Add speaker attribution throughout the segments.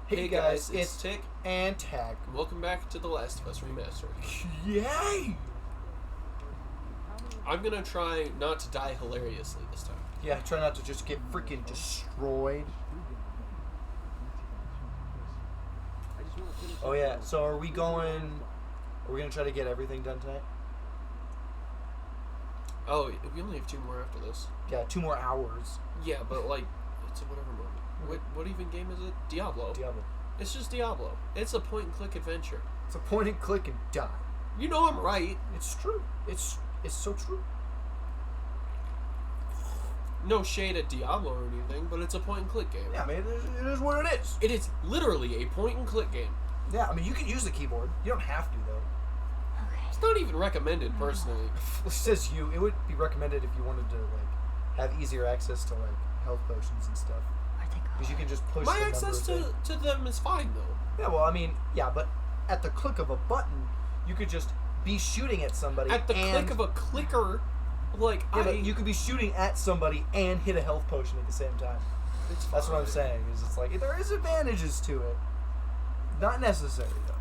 Speaker 1: Hey guys, it's
Speaker 2: Tick.
Speaker 1: and Tag.
Speaker 2: Welcome back to The Last of Us Remastered.
Speaker 1: Yay!
Speaker 2: I'm gonna try not to die hilariously this time.
Speaker 1: Yeah, try not to just get freaking destroyed. Oh yeah, so are we gonna try to get everything done tonight?
Speaker 2: Oh, we only have 2 more after this.
Speaker 1: Yeah, 2 more hours.
Speaker 2: Yeah, but like, it's a whatever moment. What even game is it? Diablo.
Speaker 1: Diablo.
Speaker 2: It's just Diablo. It's a point-and-click adventure.
Speaker 1: It's a point and click and die.
Speaker 2: You know I'm right.
Speaker 1: It's true. It's so true.
Speaker 2: No shade at Diablo or anything, but it's a point-and-click game.
Speaker 1: Yeah, I mean, it is what it is.
Speaker 2: It is literally a point-and-click game.
Speaker 1: Yeah, I mean, you can use the keyboard. You don't have to, though.
Speaker 2: It's not even recommended, personally.
Speaker 1: It says you. It would be recommended if you wanted to, like, have easier access to, like, health potions and stuff. Because you can just push
Speaker 2: My
Speaker 1: the
Speaker 2: access
Speaker 1: number of
Speaker 2: to them is fine, though.
Speaker 1: Yeah, well, I mean, yeah, but at the click of a button, you could just be shooting at somebody.
Speaker 2: At the click of a clicker, like,
Speaker 1: yeah, but you could be shooting at somebody and hit a health potion at the same time. That's what I'm saying. Is it's like there is advantages to it, not necessary though.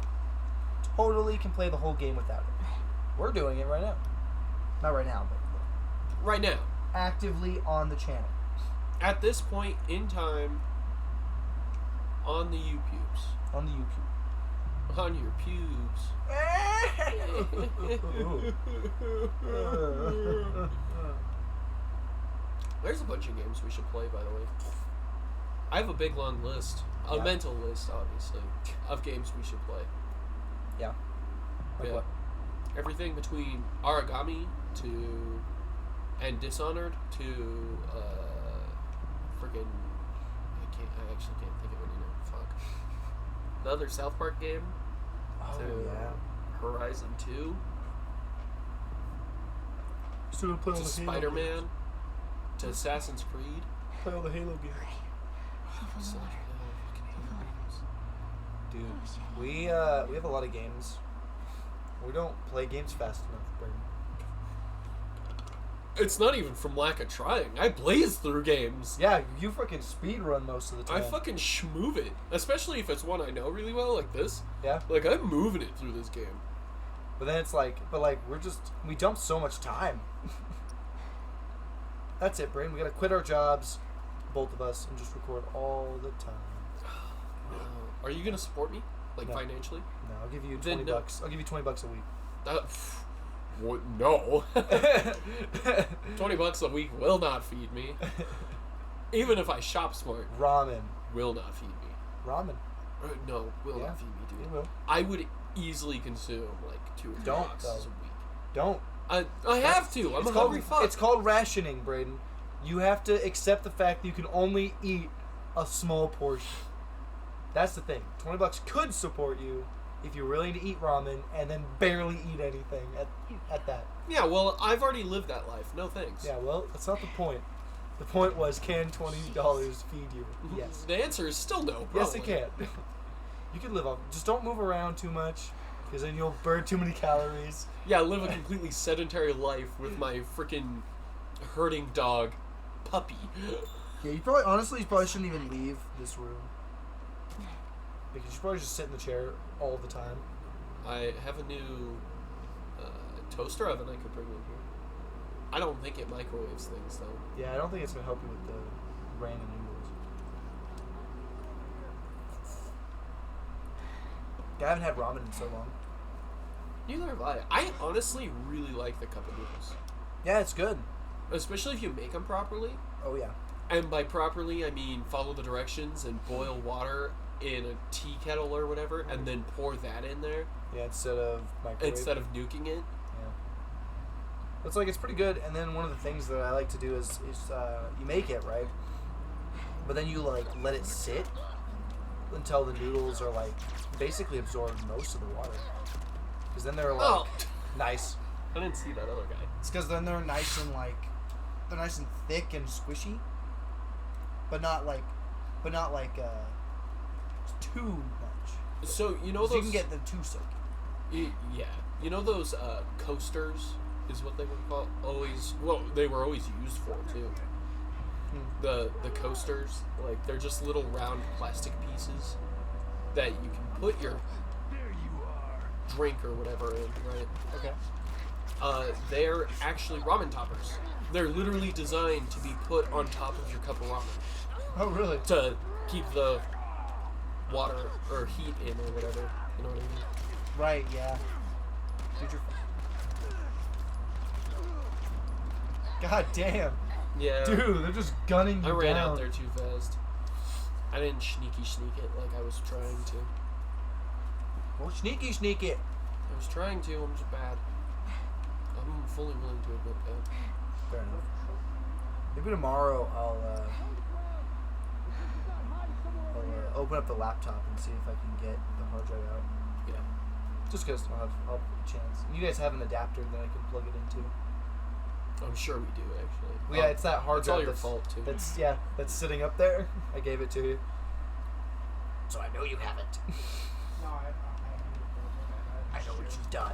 Speaker 1: Totally can play the whole game without it. We're doing it right now. Not right now, but
Speaker 2: right now,
Speaker 1: actively on the channel.
Speaker 2: At this point in time, on the U-pubes.
Speaker 1: On the YouTube.
Speaker 2: On your pubes. There's a bunch of games we should play, by the way. I have a big long list. A mental list, obviously, of games we should play.
Speaker 1: Yeah. Like
Speaker 2: Yeah.
Speaker 1: what?
Speaker 2: Everything between Origami and Dishonored to friggin' I actually can't think of it anymore. Fuck. The other South Park game.
Speaker 1: Oh
Speaker 2: to
Speaker 1: yeah.
Speaker 2: Horizon 2.
Speaker 1: Still gonna play
Speaker 2: To
Speaker 1: all the Halo
Speaker 2: Spider-Man.
Speaker 1: games.
Speaker 2: To Assassin's Creed.
Speaker 1: Play all the Halo games. Dude, we have a lot of games. We don't play games fast enough, Brandon.
Speaker 2: It's not even from lack of trying. I blaze through games.
Speaker 1: Yeah, you freaking speed run most of the time.
Speaker 2: I fucking schmoove it. Especially if it's one I know really well, like this.
Speaker 1: Yeah.
Speaker 2: Like, I'm moving it through this game.
Speaker 1: But then it's like, we dump so much time. That's it, Brandon. We gotta quit our jobs, both of us, and just record all the time.
Speaker 2: Are you gonna support me? Like,
Speaker 1: No.
Speaker 2: financially?
Speaker 1: No, I'll give you
Speaker 2: Then
Speaker 1: 20
Speaker 2: no.
Speaker 1: bucks. I'll give you 20 bucks a week.
Speaker 2: What? No. $20 a week will not feed me. Even if I shop smart,
Speaker 1: Ramen.
Speaker 2: will not feed me.
Speaker 1: Ramen.
Speaker 2: No, will
Speaker 1: Yeah,
Speaker 2: not feed me, dude.
Speaker 1: it will.
Speaker 2: I would easily consume like 2 or 3
Speaker 1: Don't,
Speaker 2: boxes
Speaker 1: though.
Speaker 2: a week.
Speaker 1: Don't.
Speaker 2: I have to. I'm a hungry fuck.
Speaker 1: It's called rationing, Braden. You have to accept the fact that you can only eat a small portion. That's the thing. $20 could support you if you're willing to eat ramen and then barely eat anything at that.
Speaker 2: Yeah, well, I've already lived that life. No thanks.
Speaker 1: Yeah, well, that's not the point. The point was, can $20 feed you? Yes.
Speaker 2: The answer is still no. Probably.
Speaker 1: Yes, it can. You can live off. Just don't move around too much, because then you'll burn too many calories.
Speaker 2: Yeah, live a completely sedentary life with my freaking herding dog, Puppy.
Speaker 1: Yeah, you probably shouldn't even leave this room. Because you probably just sit in the chair all the time.
Speaker 2: I have a new toaster oven I could bring in here. I don't think it microwaves things, though.
Speaker 1: Yeah, I don't think it's going to help you with the random noodles. I haven't had ramen in so long.
Speaker 2: Neither have I. I honestly really like the cup of noodles.
Speaker 1: Yeah, it's good.
Speaker 2: Especially if you make them properly.
Speaker 1: Oh, yeah.
Speaker 2: And by properly, I mean follow the directions and boil water in a tea kettle or whatever, and then pour that in there.
Speaker 1: Yeah, instead of microwave.
Speaker 2: Instead of nuking it.
Speaker 1: Yeah. It's like, it's pretty good, and then one of the things that I like to do is you make it, right? But then you, like, let it sit until the noodles are, like, basically absorb most of the water. Because then they're, like, nice.
Speaker 2: I didn't see that other guy.
Speaker 1: It's because then they're nice and, like, they're nice and thick and squishy. But not too much.
Speaker 2: So, you know those...
Speaker 1: You can get them too soaky.
Speaker 2: Yeah. You know those coasters is what they were called? They were always used for, too. The coasters, like, they're just little round plastic pieces that you can put your drink or whatever in, right?
Speaker 1: Okay.
Speaker 2: They're actually ramen toppers. They're literally designed to be put on top of your cup of ramen
Speaker 1: Oh, really?
Speaker 2: to keep the water or heat in or whatever. You know what I mean?
Speaker 1: Right, yeah. Dude, you're... God damn.
Speaker 2: Yeah.
Speaker 1: Dude, they're just gunning you
Speaker 2: I ran
Speaker 1: down.
Speaker 2: out there too fast. I didn't sneak it like I was trying to.
Speaker 1: Well, sneak it.
Speaker 2: I was trying to, I'm just bad. I'm fully willing to admit that.
Speaker 1: Fair enough. Maybe tomorrow I'll open up the laptop and see if I can get the hard drive out.
Speaker 2: Yeah.
Speaker 1: Just because I'll have a chance. You guys have an adapter that I can plug it into.
Speaker 2: I'm sure we do, actually.
Speaker 1: Well, yeah, it's that hard
Speaker 2: It's
Speaker 1: drive
Speaker 2: all your fault, too.
Speaker 1: That's sitting up there. I gave it to you. So I know you have it.
Speaker 3: No,
Speaker 1: I know what you've done.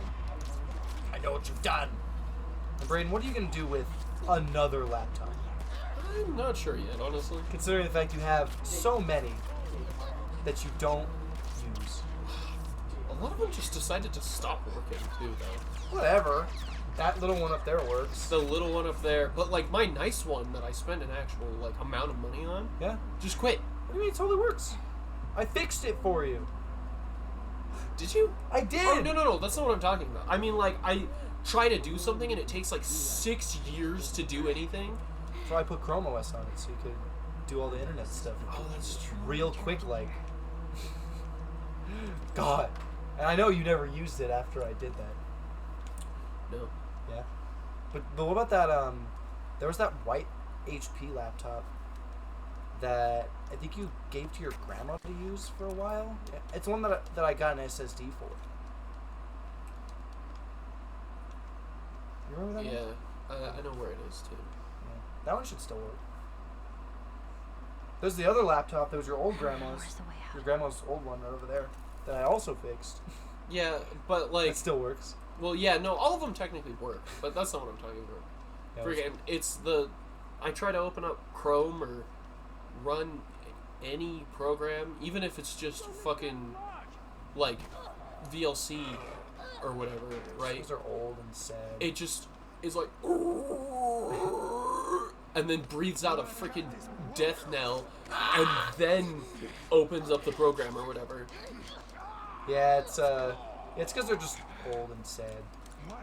Speaker 1: I know what you've done. And Braden, what are you going to do with another laptop?
Speaker 2: I'm not sure yet, honestly.
Speaker 1: Considering the fact you have so many that you don't use.
Speaker 2: A lot of them just decided to stop working, too, though.
Speaker 1: Whatever. That little one up there works.
Speaker 2: The little one up there, but, like, my nice one that I spent an actual, like, amount of money on,
Speaker 1: Yeah.
Speaker 2: just quit.
Speaker 1: What do you mean it totally works? I fixed it for you.
Speaker 2: Did you?
Speaker 1: I did.
Speaker 2: Oh, no, that's not what I'm talking about. I mean, like, I try to do something and it takes, like, 6 years to do anything.
Speaker 1: So I put Chrome OS on it so you could do all the internet stuff.
Speaker 2: Oh, that's true.
Speaker 1: Real quick, like. God. And I know you never used it after I did that.
Speaker 2: No.
Speaker 1: Yeah. But what about that, there was that white HP laptop that I think you gave to your grandma to use for a while. It's one that I got an SSD for. You remember that one?
Speaker 2: Yeah, I know where it is, too.
Speaker 1: Yeah. That one should still work. There's the other laptop that was your old grandma's.
Speaker 4: Where's the way out?
Speaker 1: Your grandma's old one right over there that I also fixed.
Speaker 2: Yeah, but, like...
Speaker 1: It still works.
Speaker 2: Well, yeah, no, all of them technically work, but that's not what I'm talking about.
Speaker 1: Yeah,
Speaker 2: Freaking, it's the... I try to open up Chrome or run any program, even if it's just fucking, like, VLC or whatever, right?
Speaker 1: Those are old and sad.
Speaker 2: It just is like... and then breathes out a freaking death knell and then opens up the program or whatever.
Speaker 1: Yeah, it's because they're just old and sad.
Speaker 2: Now,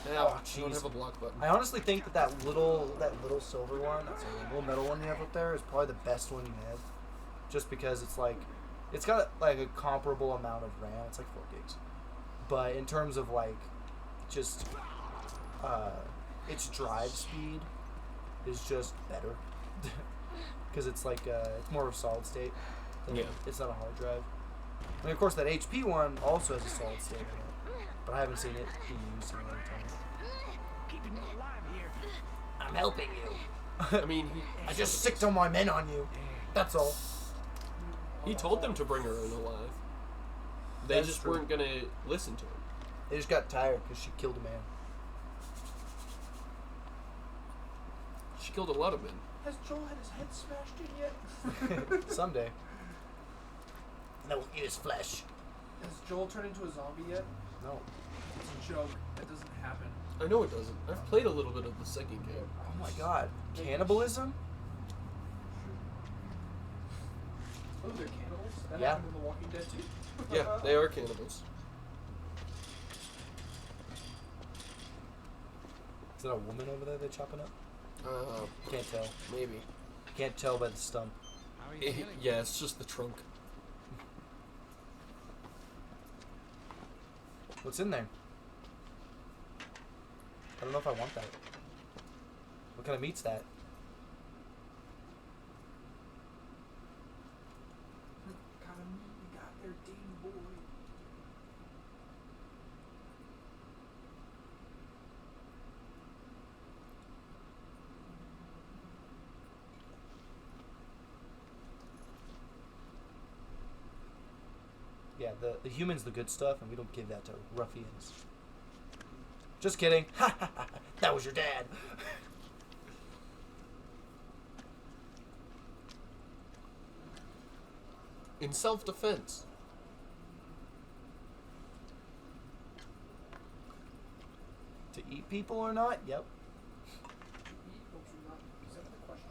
Speaker 1: Oh,
Speaker 2: I don't
Speaker 1: jeez.
Speaker 2: have a block button.
Speaker 1: I honestly think that little silver one, that's a little metal one you have up there, is probably the best one you have. Just because it's got like a comparable amount of RAM. It's like 4 gigs, but in terms of like just its drive speed is just better because it's like it's more of a solid state.
Speaker 2: Yeah.
Speaker 1: It's not a hard drive. I mean, of course, that HP one also has a solid state in it, but I haven't seen it being used in a long time. I'm helping you.
Speaker 2: I mean,
Speaker 1: I just sicked all my men on you. That's all.
Speaker 2: he told them to bring her in alive. They
Speaker 1: That's
Speaker 2: just
Speaker 1: true.
Speaker 2: weren't gonna listen to him.
Speaker 1: They just got tired because she killed a man.
Speaker 2: She killed a lot of men.
Speaker 3: Has Joel had his head smashed in yet?
Speaker 1: Someday. And I will eat his flesh.
Speaker 3: Has Joel turned into a zombie yet?
Speaker 1: No.
Speaker 3: It's a joke. That doesn't happen.
Speaker 2: I know it doesn't. I've played a little bit of the second game.
Speaker 1: Oh my god. Cannibalism?
Speaker 3: Oh, they're cannibals? That
Speaker 1: Yeah.
Speaker 3: happened in The Walking Dead too?
Speaker 2: Yeah, they are cannibals.
Speaker 1: Is that a woman over there they're chopping up? Can't tell.
Speaker 2: Maybe.
Speaker 1: Can't tell by the stump.
Speaker 2: Yeah, it's just the trunk.
Speaker 1: What's in there? I don't know if I want that. What kind of meat's that?
Speaker 3: Kind of meat you got there, Dean boy.
Speaker 1: Yeah, the human's the good stuff, and we don't give that to ruffians. Just kidding. Ha ha ha. That was your dad.
Speaker 2: In self-defense.
Speaker 1: To eat people or not? Yep.
Speaker 3: Eat or to not? Is that the question?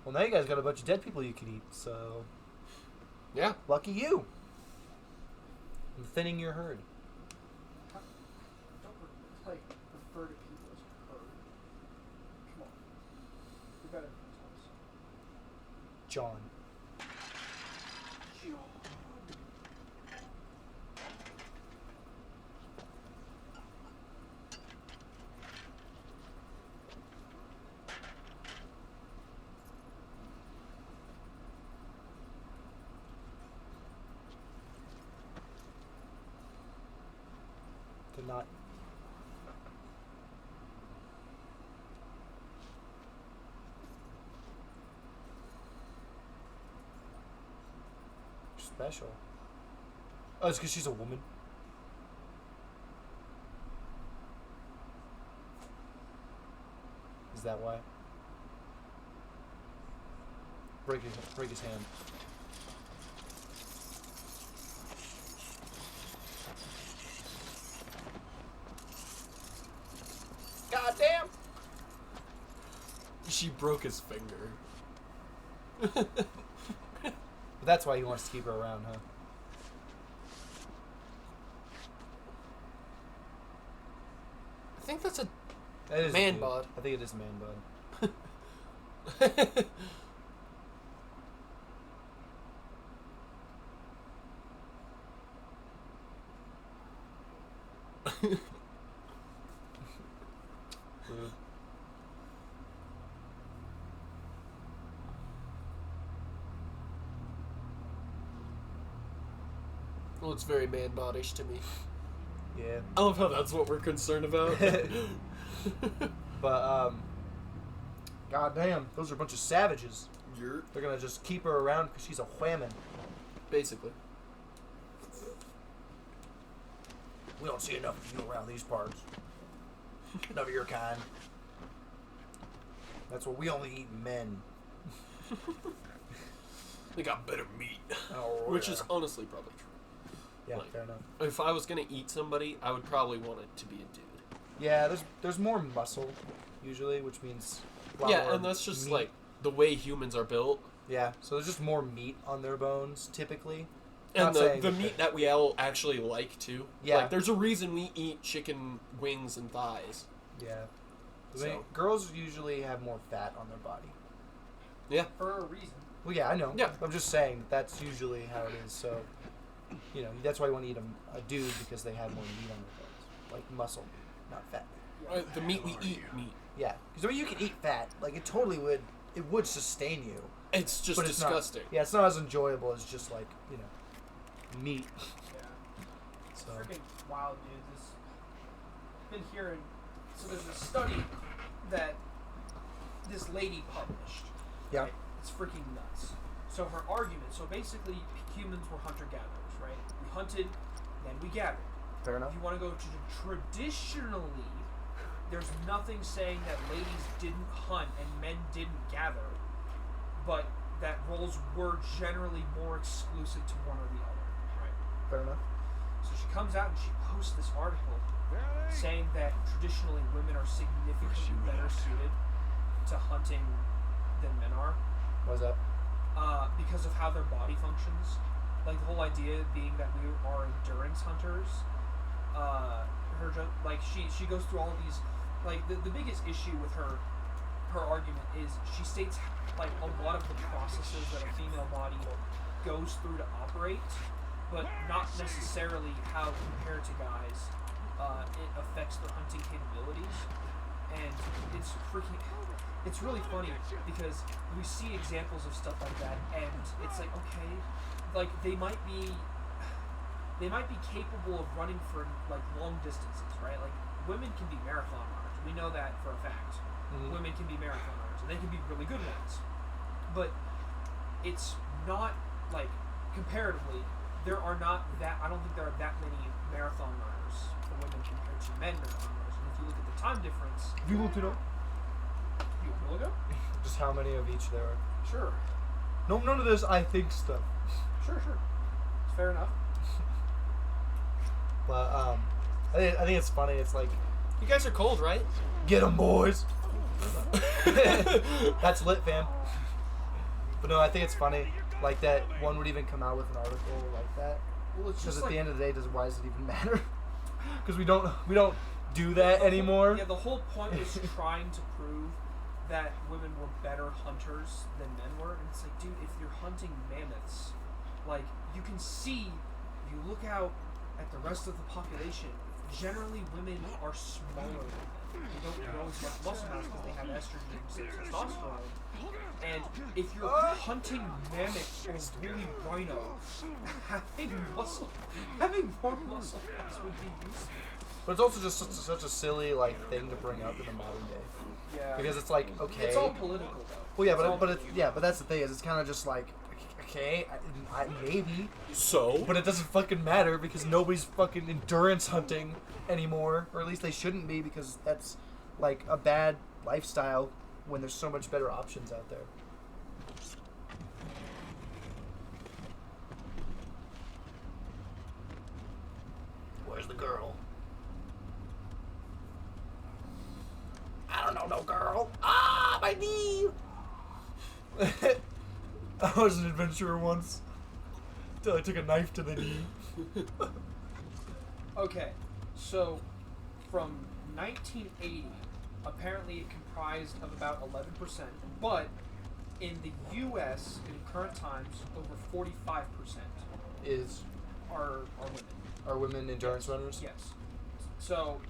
Speaker 1: Well, now you guys got a bunch of dead people you can eat, so
Speaker 2: Yeah.
Speaker 1: lucky you. I'm thinning your herd.
Speaker 3: Don't like refer to people as herd. Come on. You're better than us.
Speaker 1: John. To not. Special. Oh, it's because she's a woman. Is that why? Break his hand. God damn!
Speaker 2: She broke his finger.
Speaker 1: But that's why he wants to keep her around, huh?
Speaker 2: I think that's a
Speaker 1: That is a
Speaker 2: Man
Speaker 1: dude.
Speaker 2: bod.
Speaker 1: I think it is a man bod. Rude.
Speaker 2: Well, it's very man-bodish to me.
Speaker 1: Yeah.
Speaker 2: I love how that's what we're concerned about.
Speaker 1: But, god damn, those are a bunch of savages.
Speaker 2: You're
Speaker 1: They're gonna just keep her around because she's a whammon.
Speaker 2: basically.
Speaker 1: We don't see enough of you around these parts. None of your kind. That's what we only eat men.
Speaker 2: They got better meat.
Speaker 1: Oh,
Speaker 2: Which
Speaker 1: yeah.
Speaker 2: is honestly probably true.
Speaker 1: Yeah,
Speaker 2: like-
Speaker 1: fair enough.
Speaker 2: If I was gonna eat somebody, I would probably want it to be a dude.
Speaker 1: Yeah, there's more muscle usually, which means a lot
Speaker 2: Yeah,
Speaker 1: more
Speaker 2: and that's just
Speaker 1: meat.
Speaker 2: like the way humans are built.
Speaker 1: Yeah, so there's just more meat on their bones typically.
Speaker 2: And
Speaker 1: Not
Speaker 2: the
Speaker 1: saying
Speaker 2: the
Speaker 1: that
Speaker 2: meat that we all actually like too.
Speaker 1: Yeah.
Speaker 2: Like there's a reason we eat chicken wings and thighs.
Speaker 1: Yeah.
Speaker 2: So-
Speaker 1: Girls usually have more fat on their body.
Speaker 2: Yeah.
Speaker 3: For a reason.
Speaker 1: Well, yeah, I know.
Speaker 2: Yeah.
Speaker 1: I'm just saying that's usually how it is. So, you know, that's why you want to eat a dude because they have more meat on their bones, like muscle meat, not fat meat.
Speaker 2: The meat we eat meat.
Speaker 1: Yeah, because I mean, you can eat fat. Like it totally would. It would sustain you.
Speaker 2: It's just
Speaker 1: but it's
Speaker 2: disgusting.
Speaker 1: Not, yeah, it's not as enjoyable as just like meat.
Speaker 3: Yeah. It's
Speaker 1: So
Speaker 3: freaking wild, dude. This been hearing. So there's a study that this lady published.
Speaker 1: yeah,
Speaker 3: Right? It's freaking nuts. So her argument. So basically, humans were hunter gatherers, right? We hunted, then we gathered.
Speaker 1: fair enough.
Speaker 3: If you want to go to traditionally, there's nothing saying that ladies didn't hunt and men didn't gather, but that roles were generally more exclusive to one or the other, right?
Speaker 1: Fair enough.
Speaker 3: So she comes out and she posts this article saying that traditionally women are significantly better suited to hunting than men are,
Speaker 1: Why's that?
Speaker 3: because of how their body functions. Like the whole idea being that we are endurance hunters. She goes through all of these, like the biggest issue with her argument is she states like a lot of the processes that a female body goes through to operate, but not necessarily how compared to guys it affects their hunting capabilities. And it's really funny because we see examples of stuff like that, and it's like, okay, like they might be capable of running for like long distances, right? Like women can be marathon runners. We know that for a fact.
Speaker 1: Mhm.
Speaker 3: Women can be marathon runners, and they can be really good ones. But it's not like comparatively, there are not that. I don't think there are that many marathon runners for women compared to men marathon runners. And if you look at the time difference,
Speaker 1: You looked it up.
Speaker 3: you want to look up?
Speaker 1: just how many of each there are.
Speaker 3: Sure.
Speaker 1: No, none of this I think stuff.
Speaker 3: Sure. It's fair enough.
Speaker 1: But I think it's funny. It's like,
Speaker 2: You guys are cold, right?
Speaker 1: get 'em, boys. That's lit, fam. But no, I think it's funny, like that one would even come out with an article like that.
Speaker 3: Well, it's
Speaker 1: Because
Speaker 3: just
Speaker 1: at
Speaker 3: like
Speaker 1: the end of the day, why does it even matter? Because we don't do that anymore.
Speaker 3: Yeah, the whole point was trying to prove that women were better hunters than men were, and it's like, dude, if you're hunting mammoths, like you can see, if you look out at the rest of the population, generally women are smaller than men. They don't grow as much muscle mass because they have estrogen and testosterone. And if you're hunting mammoths or woolly rhino, having more muscle mass would be useful.
Speaker 1: But it's also just such a silly like thing to bring up in the modern day.
Speaker 3: Yeah.
Speaker 1: Because it's like, okay.
Speaker 3: It's all political though.
Speaker 1: Well, yeah,
Speaker 3: It's all
Speaker 1: but that's the thing is it's kind of just like, okay, maybe,
Speaker 2: So?
Speaker 1: but it doesn't fucking matter because nobody's fucking endurance hunting anymore, or at least they shouldn't be because that's like a bad lifestyle when there's so much better options out there. Where's the girl? I don't know no girl. Ah, my knee! I was an adventurer once. Till I took a knife to the knee.
Speaker 3: Okay, so from 1980, apparently it comprised of about 11%, but in the U.S. in current times, over 45%
Speaker 1: Is
Speaker 3: are women.
Speaker 1: are women endurance runners?
Speaker 3: Yes. So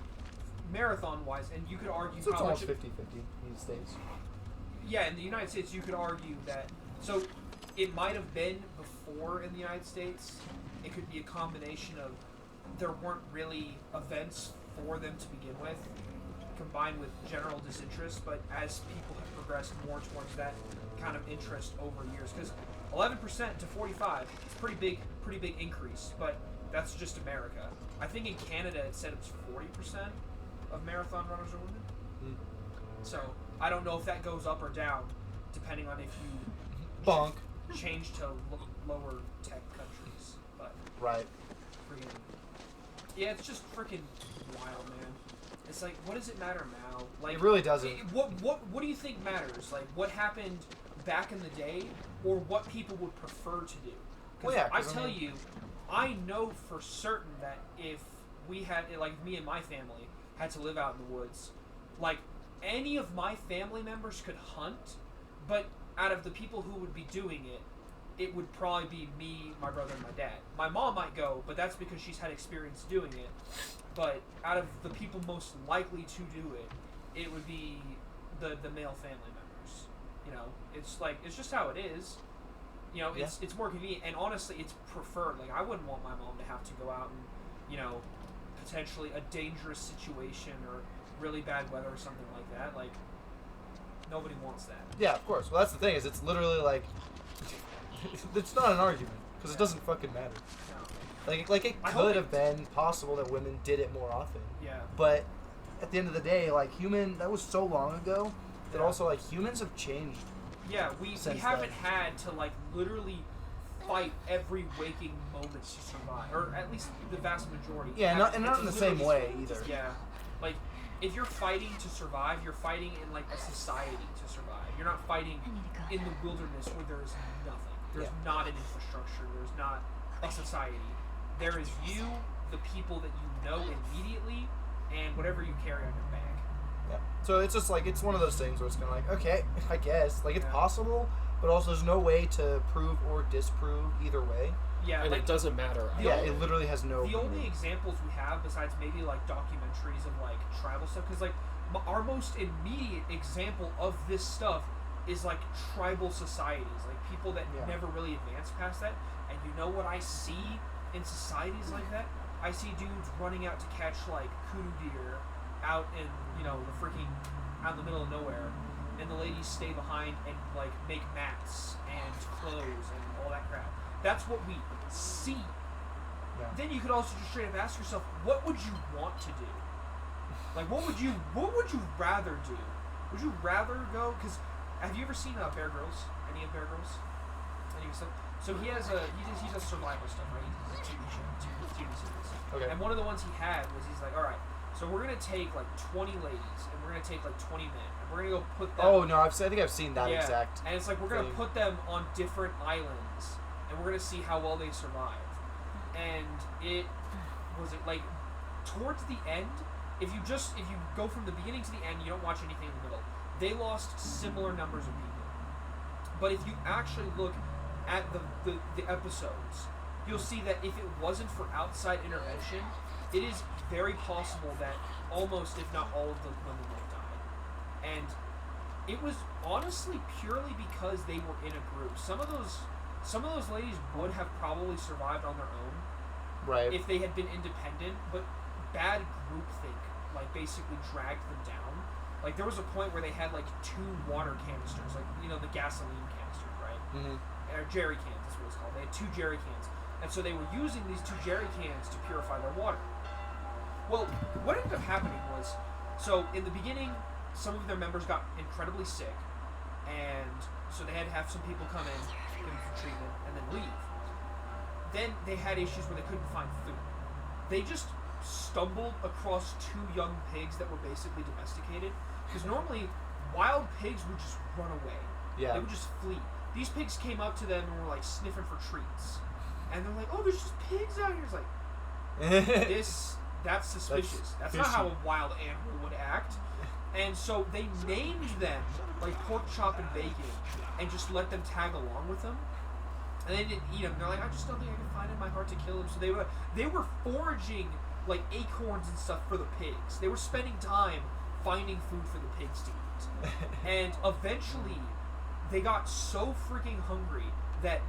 Speaker 3: marathon-wise, and you could argue
Speaker 1: So it's
Speaker 3: how
Speaker 1: almost
Speaker 3: much.
Speaker 1: 50-50 in the States.
Speaker 3: Yeah, in the United States, you could argue that. So it might have been before in the United States. It could be a combination of there weren't really events for them to begin with, combined with general disinterest. But as people have progressed more towards that kind of interest over years, because 11% to 45 is pretty big increase. But that's just America. I think in Canada it said it was 40% of marathon runners are women.
Speaker 1: Mm.
Speaker 3: So I don't know if that goes up or down, depending on if you
Speaker 1: Bonk.
Speaker 3: change to lower tech countries. But
Speaker 1: Right.
Speaker 3: freaking, yeah, it's just freaking wild, man. It's like, what does it matter now? Like,
Speaker 1: It really doesn't.
Speaker 3: What do you think matters? Like, what happened back in the day, or what people would prefer to do? 'Cause
Speaker 1: Well, yeah,
Speaker 3: I
Speaker 1: 'cause I
Speaker 3: tell
Speaker 1: mean-
Speaker 3: you, I know for certain that if we had, like, me and my family had to live out in the woods, like, any of my family members could hunt, but out of the people who would be doing it, it would probably be me, my brother, and my dad. My mom might go, but that's because she's had experience doing it. But out of the people most likely to do it, it would be the male family members. You know, it's like, it's just how it is. You know, it's more convenient, and honestly, it's preferred. Like, I wouldn't want my mom to have to go out and, you know, potentially a dangerous situation or really bad weather or something like that. Like, nobody wants that.
Speaker 1: Yeah, of course. Well, that's the thing is it's literally like it's not an argument because it doesn't fucking matter.
Speaker 3: No.
Speaker 1: Like it
Speaker 3: I hope
Speaker 1: could have been possible that women did it more often,
Speaker 3: Yeah.
Speaker 1: but at the end of the day, like that was so long ago that
Speaker 3: Yeah.
Speaker 1: also like humans have changed.
Speaker 3: Yeah, we
Speaker 1: Since
Speaker 3: haven't
Speaker 1: then.
Speaker 3: had to, like, literally fight every waking moment to survive, or at least the vast majority.
Speaker 1: Yeah, not in
Speaker 3: It's
Speaker 1: the same
Speaker 3: literally-
Speaker 1: way either.
Speaker 3: Yeah, like, if you're fighting to survive, you're fighting in, like, a society to survive. You're not fighting in the wilderness where there's nothing. There's
Speaker 1: Yeah.
Speaker 3: not an infrastructure. There's not a society. There is you, the people that you know immediately, and whatever you carry on your back.
Speaker 1: Yeah. So it's just like it's one of those things where it's kind of like okay, I guess like it's
Speaker 3: Yeah.
Speaker 1: possible, but also there's no way to prove or disprove either way.
Speaker 3: Yeah,
Speaker 2: And
Speaker 3: like,
Speaker 2: it doesn't matter.
Speaker 3: The
Speaker 1: Yeah,
Speaker 3: only-
Speaker 1: it literally has no.
Speaker 3: the only examples we have besides maybe like documentaries of like tribal stuff, because like our most immediate example of this stuff is like tribal societies, like people that
Speaker 1: Yeah.
Speaker 3: never really advance past that. And you know what I see in societies like that? I see dudes running out to catch like kudu deer out in, you know, the freaking out in the middle of nowhere, and the ladies stay behind and like make mats and clothes and all that crap. That's what we see.
Speaker 1: Yeah.
Speaker 3: Then you could also just straight up ask yourself, what would you want to do? Like, what would you rather do? Would you rather go? Because have you ever seen Bear Grylls? Any of Bear Grylls? Any of stuff? So he does survival stuff, right? He does a TV series.
Speaker 1: Okay.
Speaker 3: And one of the ones he had was he's like, all right, so we're gonna take like 20 ladies and we're gonna take like 20 men and we're gonna go put them.
Speaker 1: Oh no, I think I've seen that
Speaker 3: yeah,
Speaker 1: exact.
Speaker 3: And it's like we're gonna
Speaker 1: thing.
Speaker 3: put them on different islands and we're gonna see how well they survive. And it was like towards the end, if you go from the beginning to the end, you don't watch anything in the middle. They lost similar numbers of people. But if you actually look at the episodes, you'll see that if it wasn't for outside intervention, it is very possible that almost, if not all of the women would have died. And it was honestly purely because they were in a group. Some of those ladies would have probably survived on their own,
Speaker 1: right,
Speaker 3: if they had been independent, but bad groupthink like basically dragged them down. Like there was a point where they had like 2 water canisters, like the gasoline canisters, right?
Speaker 1: Mm-hmm.
Speaker 3: Or jerry cans, that's what it's called. They had 2 jerry cans. And so they were using these 2 jerry cans to purify their water. Well, what ended up happening was, so in the beginning, some of their members got incredibly sick, and so they had to have some people come in, give them some treatment, and then leave. Then they had issues where they couldn't find food. They just stumbled across 2 young pigs that were basically domesticated, because normally wild pigs would just run away.
Speaker 1: Yeah.
Speaker 3: They would just flee. These pigs came up to them and were like sniffing for treats. And they're like, oh, there's just pigs out here. It's like, that's suspicious. That's not how a wild animal would act. And so they named them like pork chop and bacon and just let them tag along with them. And they didn't eat them. They're like, I just don't think I can find it in my heart to kill them. So they were foraging like acorns and stuff for the pigs. They were spending time finding food for the pigs to eat. And eventually they got so freaking hungry that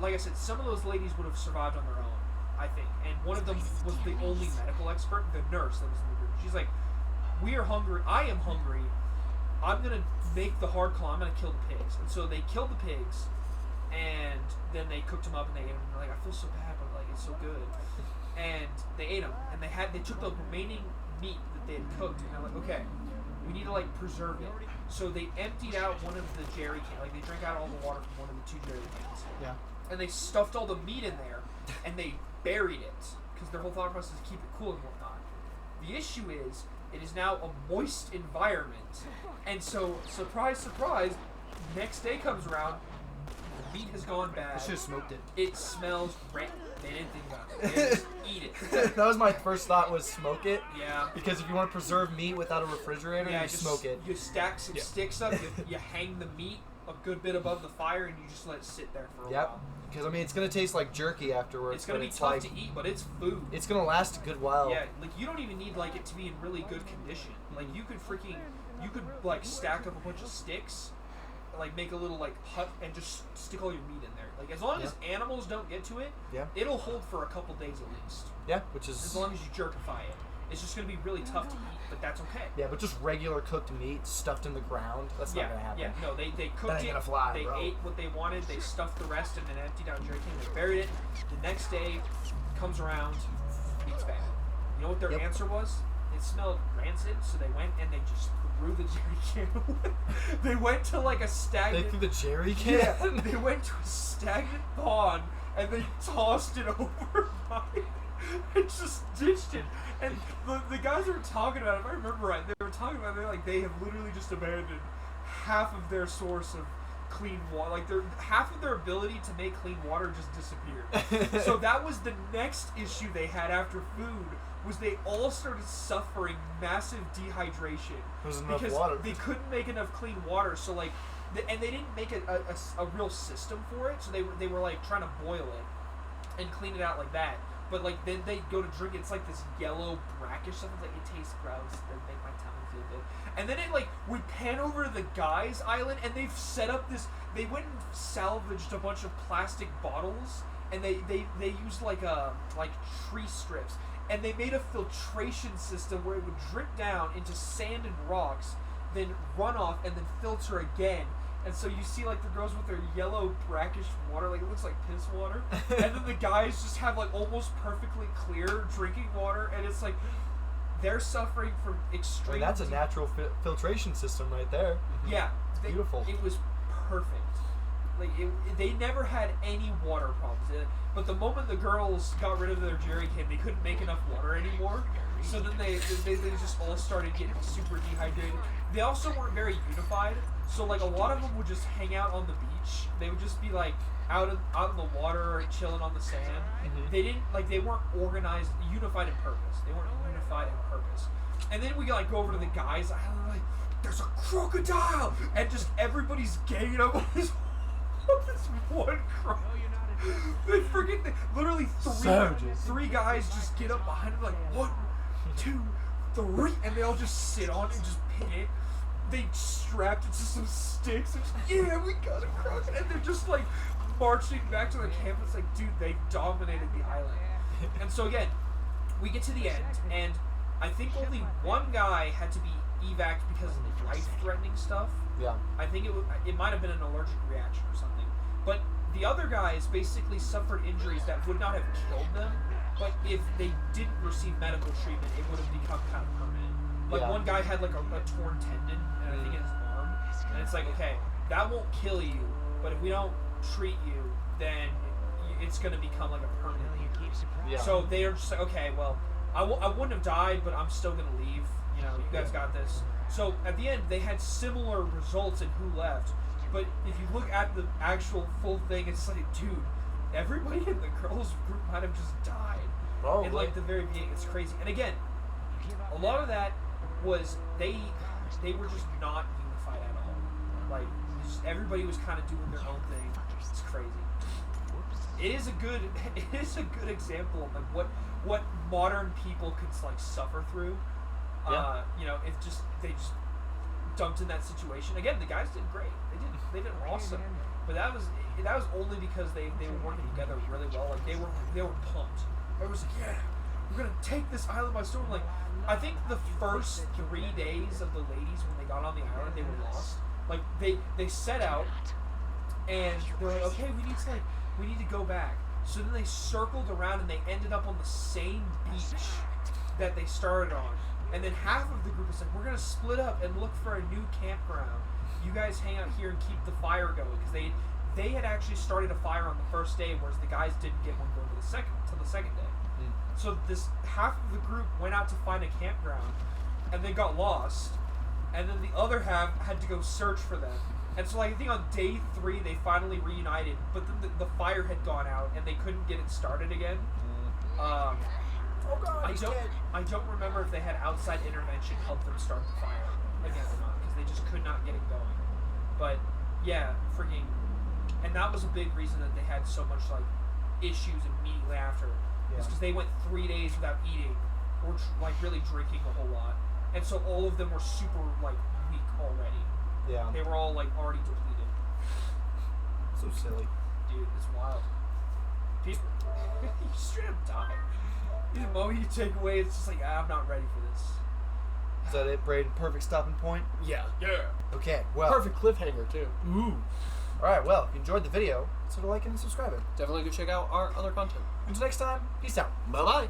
Speaker 3: like I said, some of those ladies would have survived on their own, I think. And one of them was the only medical expert, the nurse that was in the group. She's like, we are hungry. I am hungry. I'm going to make the hard call. I'm going to kill the pigs. And so they killed the pigs, and then they cooked them up and they ate them. And they're like, I feel so bad, but like it's so good. And they ate them. And they took the remaining meat that they had cooked, and they're like, okay, we need to like preserve it. So they emptied out one of the jerry cans. Like they drank out all the water from one of the 2 jerry cans.
Speaker 1: Yeah.
Speaker 3: And they stuffed all the meat in there, and they buried it because their whole thought process is to keep it cool and whatnot. The issue is, it is now a moist environment, and so surprise, surprise, next day comes around, the meat has gone bad.
Speaker 1: I should have smoked it.
Speaker 3: It smells rank. They didn't think about it. They just eat it.
Speaker 1: That was my first thought, was smoke it.
Speaker 3: Yeah.
Speaker 1: Because if you want to preserve meat without a refrigerator, you
Speaker 3: just
Speaker 1: smoke it.
Speaker 3: You stack some sticks up. You hang the meat a good bit above the fire, and you just let it sit there for a while.
Speaker 1: Because I mean, it's gonna taste like jerky afterwards.
Speaker 3: It's gonna be tough
Speaker 1: like,
Speaker 3: to eat, but it's food.
Speaker 1: It's gonna last a good while.
Speaker 3: Yeah, like you don't even need like it to be in really good condition. Like you could like stack up a bunch of sticks, like make a little like hut and just stick all your meat in there. Like as long as animals don't get to it, it'll hold for a couple days at least.
Speaker 1: Yeah, which is
Speaker 3: as long as you jerkify it. It's just gonna be really tough to eat, but that's okay.
Speaker 1: Yeah, but just regular cooked meat stuffed in the ground, that's not gonna happen.
Speaker 3: Yeah, no, they cooked
Speaker 1: that ain't
Speaker 3: it.
Speaker 1: Gonna fly,
Speaker 3: they
Speaker 1: bro.
Speaker 3: ate what they wanted. They stuffed the rest in an emptied out jerry can. They buried it. The next day comes around, meat's bad. You know what their answer was? It smelled rancid, so they went and they just threw the jerry can away. They went to like a stagnant.
Speaker 1: They threw the jerry can.
Speaker 3: Yeah, they went to a stagnant pond and they tossed it over by it. And just ditched it. And the guys who were talking about it, if I remember right, they were talking about it like they have literally just abandoned half of their source of clean water. Like half of their ability to make clean water just disappeared. So that was the next issue they had after food, was they all started suffering massive dehydration.
Speaker 1: There's enough
Speaker 3: because
Speaker 1: water.
Speaker 3: They couldn't make enough clean water. So like, and they didn't make a real system for it. So they were like trying to boil it and clean it out like that. But like then they go to drink it, it's like this yellow brackish stuff. It's like it tastes gross. It make my tongue feel good. And then it like we pan over to the guy's island, and they've set up this. They went and salvaged a bunch of plastic bottles, and they used like tree strips, and they made a filtration system where it would drip down into sand and rocks, then run off, and then filter again. And so you see like the girls with their yellow brackish water, like it looks like piss water, and then the guys just have like almost perfectly clear drinking water, and it's like they're suffering from
Speaker 1: I
Speaker 3: extreme.
Speaker 1: mean, that's a natural filtration system right there.
Speaker 3: Yeah,
Speaker 1: Beautiful.
Speaker 3: It was perfect. Like they never had any water problems. But the moment the girls got rid of their jerry can, they couldn't make enough water anymore. So then they just all started getting super dehydrated. They also weren't very unified. So like a lot of them would just hang out on the beach. They would just be like out in the water or chilling on the sand. They weren't organized, unified in purpose. They weren't unified in purpose. And then we go over to the guys' island, like, there's a crocodile, and just everybody's ganging up on this one crocodile. They literally three guys just get up behind him like 1, 2, 3, and they all just sit on it and just pin it. They strapped it to some sticks and just, yeah, we got a crocodile, and they're just like marching back to the campus like, dude, they dominated the island. And so again, we get to the end, and I think only one guy had to be evac'd because of the life-threatening stuff.
Speaker 1: Yeah.
Speaker 3: I think it might have been an allergic reaction or something. But the other guys basically suffered injuries that would not have killed them, but if they didn't receive medical treatment, it would have become kind of permanent. Like one guy had like a torn tendon, and I think in his arm, and it's like, okay, that won't kill you, but if we don't treat you, then it's going to become like a permanent injury.
Speaker 1: Yeah.
Speaker 3: So they are just like, okay, well, I wouldn't have died, but I'm still going to leave. You know, you guys got this. So at the end, they had similar results in who left. But if you look at the actual full thing, it's like, dude, everybody in the girls' group might have just died.
Speaker 1: Probably.
Speaker 3: In like the very beginning, it's crazy. And again, a lot of that was they were just not unified at all. Like everybody was kind of doing their own thing. It's crazy. It is a good example of like what modern people could like suffer through.
Speaker 1: Yeah.
Speaker 3: You know, they just dumped in that situation. Again, the guys did great. They did awesome. But that was only because they were working together really well. Like they were pumped. It was like, yeah, we're gonna take this island by storm. Like I think the first 3 days of the ladies when they got on the island, they were lost. Like they set out and they're like, okay, we need to go back. So then they circled around and they ended up on the same beach that they started on. And then half of the group was like, we're going to split up and look for a new campground. You guys hang out here and keep the fire going. Because they had actually started a fire on the first day, whereas the guys didn't get one going to the second day. So this half of the group went out to find a campground and they got lost. And then the other half had to go search for them. And so like, I think on day 3 they finally reunited, but then the fire had gone out and they couldn't get it started again.
Speaker 1: Oh God,
Speaker 3: I don't remember if they had outside intervention help them start the fire again or not, because they just could not get it going. But yeah, freaking, and that was a big reason that they had so much like issues immediately after. It's because they went 3 days without eating or like really drinking a whole lot, and so all of them were super like weak already.
Speaker 1: Yeah.
Speaker 3: They were all like already depleted.
Speaker 1: So silly.
Speaker 3: Dude, it's wild. People, you straight up die. The moment you take away, it's just like, I'm not ready for this.
Speaker 1: Is that it, Braden? Perfect stopping point?
Speaker 2: Yeah.
Speaker 1: Okay, well.
Speaker 2: Perfect cliffhanger, too.
Speaker 1: Ooh. Alright, well, if you enjoyed the video, consider liking and subscribing.
Speaker 2: Definitely go check out our other content.
Speaker 1: Until next time, peace out.
Speaker 2: Bye-bye.